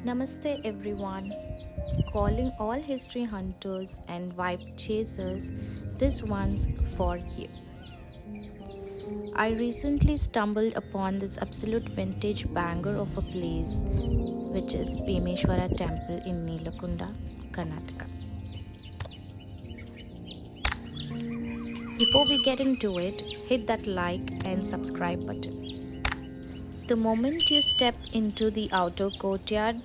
Namaste everyone. Calling all history hunters and vibe chasers, this one's for you. I recently stumbled upon this absolute vintage banger of a place, which is Bhimeshvara Temple in Nilagunda, Karnataka. Before we get into it, hit that like and subscribe button. The moment you step into the outer courtyard,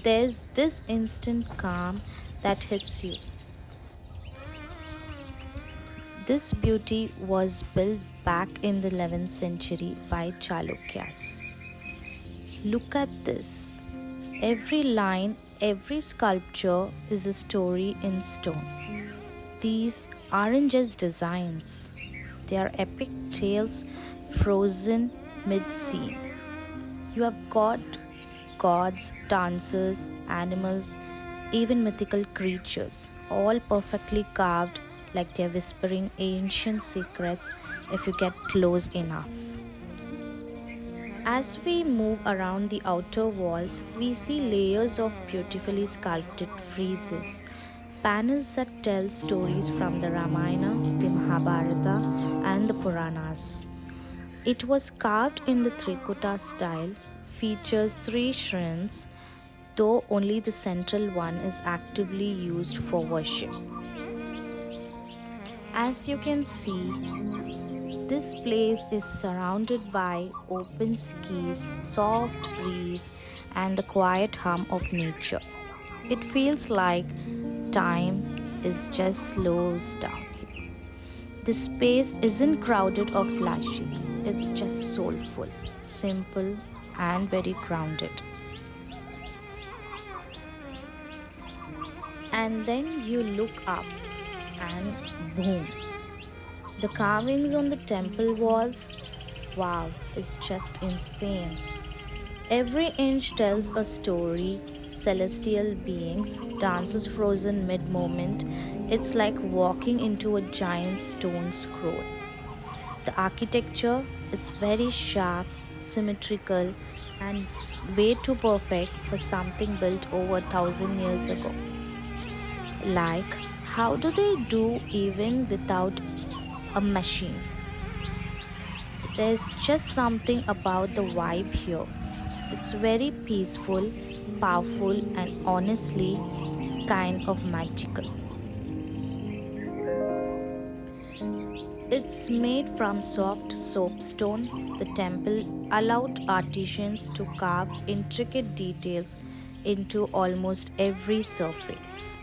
there's this instant calm that hits you. This beauty was built back in the 11th century by Chalukyas. Look at this. Every line, every sculpture is a story in stone. These aren't just designs, they are epic tales frozen mid scene. You have got gods, dancers, animals, even mythical creatures, all perfectly carved like they're whispering ancient secrets if you get close enough. As we move around the outer walls, we see layers of beautifully sculpted friezes, panels that tell stories from the Ramayana, the Mahabharata, and the Puranas. It was carved in the Trikuta style, features three shrines, though only the central one is actively used for worship. As you can see, this place is surrounded by open skies, soft breeze, and the quiet hum of nature. It feels like time is just slows down here. The space isn't crowded or flashy, it's just soulful, simple, and very grounded. And then you look up, and boom, the carvings on the temple walls, wow, it's just insane. Every inch tells a story, celestial beings, dances frozen mid moment. It's like walking into a giant stone scroll. The architecture is very sharp, symmetrical, and way too perfect for something built over 1,000 years ago. Like, how do they do even without a machine? There's just something about the vibe here. It's very peaceful, powerful, and honestly kind of magical. It's made from soft soapstone. The temple allowed artisans to carve intricate details into almost every surface.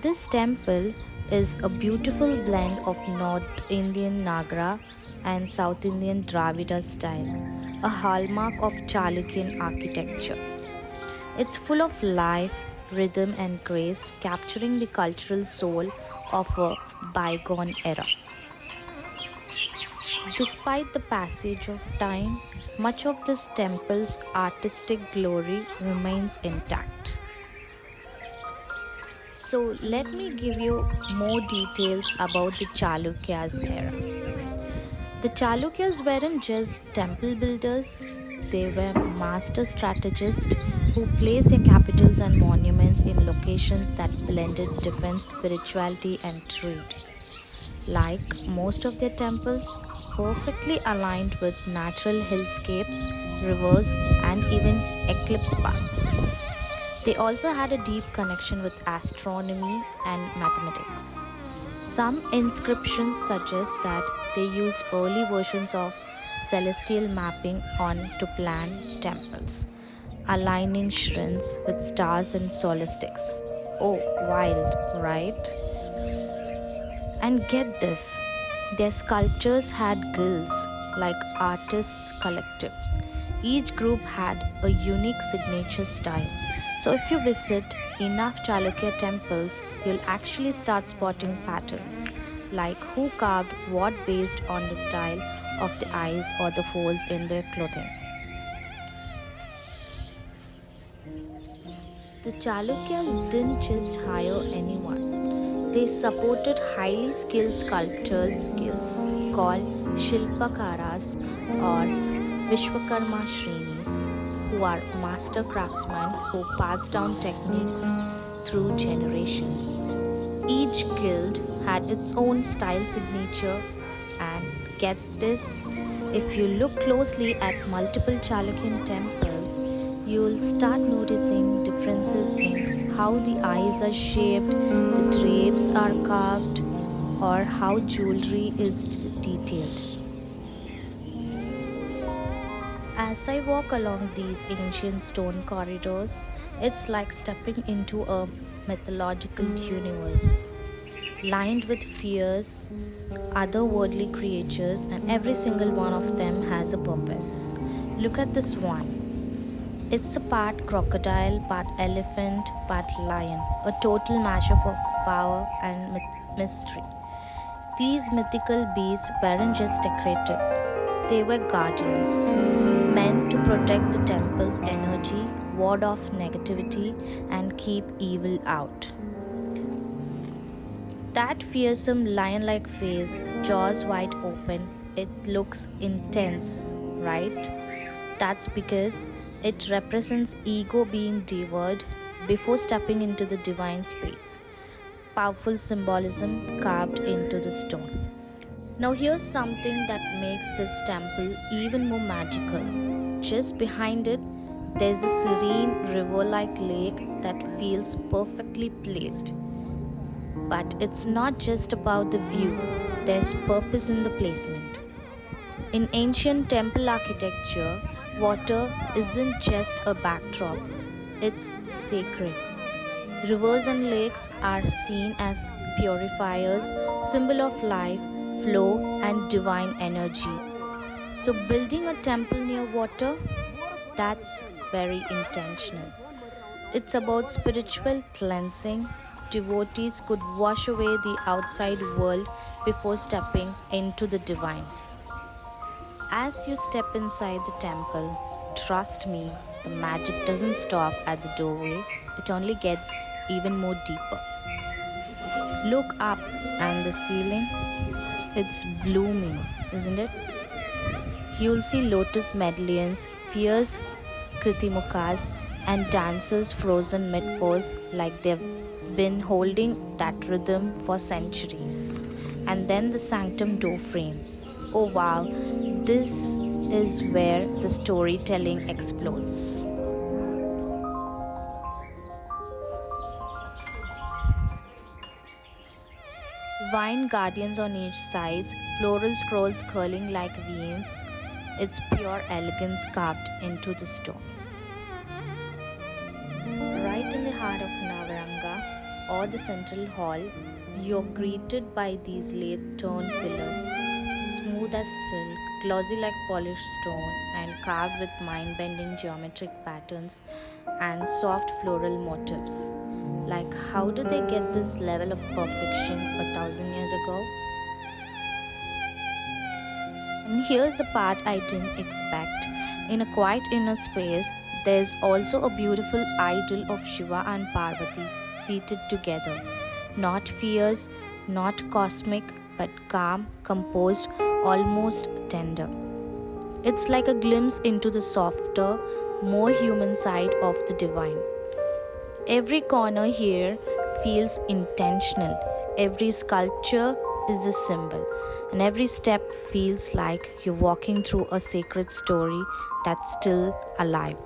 This temple is a beautiful blend of North Indian Nagara and South Indian Dravida style, a hallmark of Chalukyan architecture. It's full of life, rhythm, and grace, capturing the cultural soul of a bygone era. Despite the passage of time, much of this temple's artistic glory remains intact. So, let me give you more details about the Chalukyas era. The Chalukyas weren't just temple builders, they were master strategists who placed their capitals and monuments in locations that blended defense, spirituality, and trade. Like most of their temples, perfectly aligned with natural hillscapes, rivers, and even eclipse paths. They also had a deep connection with astronomy and mathematics. Some inscriptions suggest that they used early versions of celestial mapping on to plan temples, aligning shrines with stars and solstices. Oh, wild, right? And get this, their sculptures had guilds like artists' collectives. Each group had a unique signature style. So, if you visit enough Chalukya temples, you'll actually start spotting patterns like who carved what based on the style of the eyes or the folds in their clothing. The Chalukyas didn't just hire anyone. They supported highly skilled sculptors guilds called Shilpakaras or Vishwakarma Shrenis who who are master craftsmen who pass down techniques through generations. Each guild had its own style signature, and get this, if you look closely at multiple Chalukyan temples, you'll start noticing differences in how the eyes are shaped, the drapes are carved, or how jewelry is detailed. As I walk along these ancient stone corridors, it's like stepping into a mythological universe, lined with fierce, otherworldly creatures, and every single one of them has a purpose. Look at this one. It's a part crocodile, part elephant, part lion, a total mashup of power and mystery. These mythical beasts weren't just decorative, they were guardians, meant to protect the temple's energy, ward off negativity, and keep evil out. That fearsome lion like face, jaws wide open, it looks intense, right? That's because it represents ego being devoured before stepping into the divine space. Powerful symbolism carved into the stone. Now, here's something that makes this temple even more magical. Just behind it, there's a serene river like lake that feels perfectly placed. But it's not just about the view, there's purpose in the placement. In ancient temple architecture, water isn't just a backdrop, it's sacred. Rivers and lakes are seen as purifiers, symbol of life, flow, and divine energy. So, building a temple near water, that's very intentional. It's about spiritual cleansing. Devotees could wash away the outside world before stepping into the divine. As you step inside the temple, trust me, the magic doesn't stop at the doorway, it only gets even more deeper. Look up, and the ceiling, it's blooming, isn't it? You'll see lotus medallions, fierce kritimukas, and dancers frozen mid-pose like they've been holding that rhythm for centuries. And then the sanctum door frame. Oh wow, this is where the storytelling explodes. Vine guardians on each side, floral scrolls curling like veins. It's pure elegance carved into the stone. Right in the heart of Navaranga, or the central hall, you're greeted by these late-turned pillars, smooth as silk, glossy like polished stone, and carved with mind-bending geometric patterns and soft floral motifs. Like, how did they get this level of perfection 1,000 years ago? And here's the part I didn't expect. In a quiet inner space, there's also a beautiful idol of Shiva and Parvati seated together. Not fierce, not cosmic, but calm, composed, almost tender. It's like a glimpse into the softer, more human side of the divine. Every corner here feels intentional. Every sculpture is a symbol, and every step feels like you're walking through a sacred story that's still alive.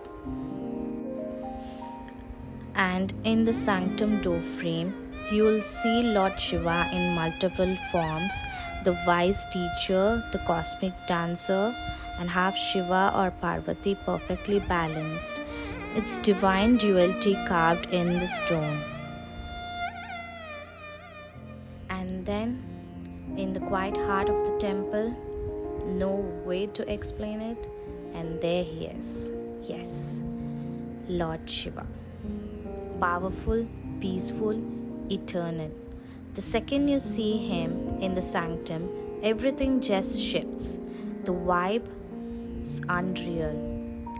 And in the sanctum door frame, you'll see Lord Shiva in multiple forms, the wise teacher, the cosmic dancer, and half Shiva or Parvati perfectly balanced. It's divine duality carved in the stone. And then, in the quiet heart of the temple, no way to explain it, and there he is. Yes, Lord Shiva. Powerful, peaceful, eternal. The second you see him in the sanctum, everything just shifts. The vibe is unreal,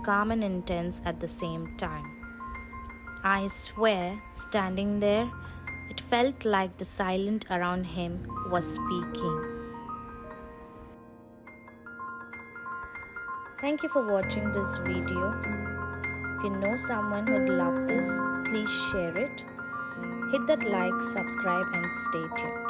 calm and intense at the same time. I swear, standing there, it felt like the silence around him was speaking. Thank you for watching this video. you know someone who'd love this, please share it. Hit that like, subscribe, and stay tuned.